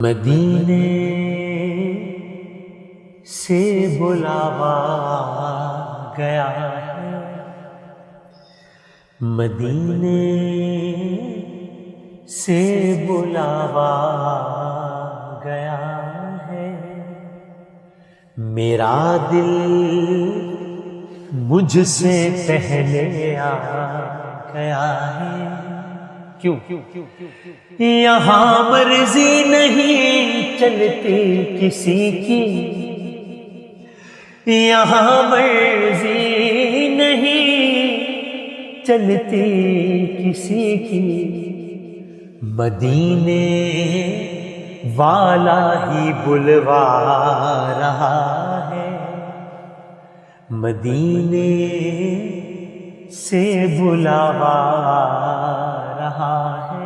مدینے سے بلاوا گیا ہے، مدینے سے بلاوا گیا ہے، میرا دل مجھ سے پہلے آ گیا ہے۔ کیوں؟ یہاں مرضی نہیں چلتی کسی کی، یہاں مرضی نہیں چلتی کسی کی، مدینے والا ہی بلوا رہا ہے، مدینے سے بلاوا رہا ہے۔